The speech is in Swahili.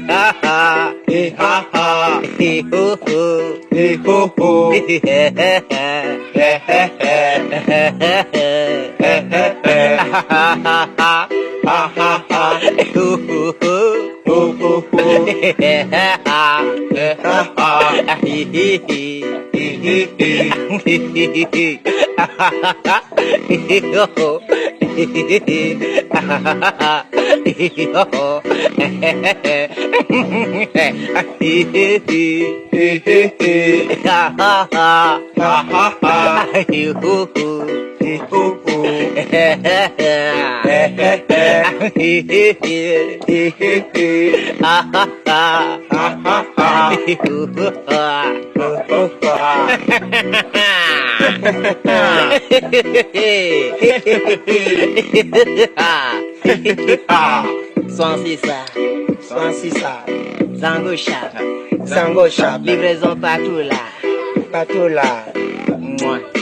Ha ha, ha ha, ho ho, ho ho, Swansi ça, Zango Shop, Zango Shop, livraison partout là. partout là. Mouah.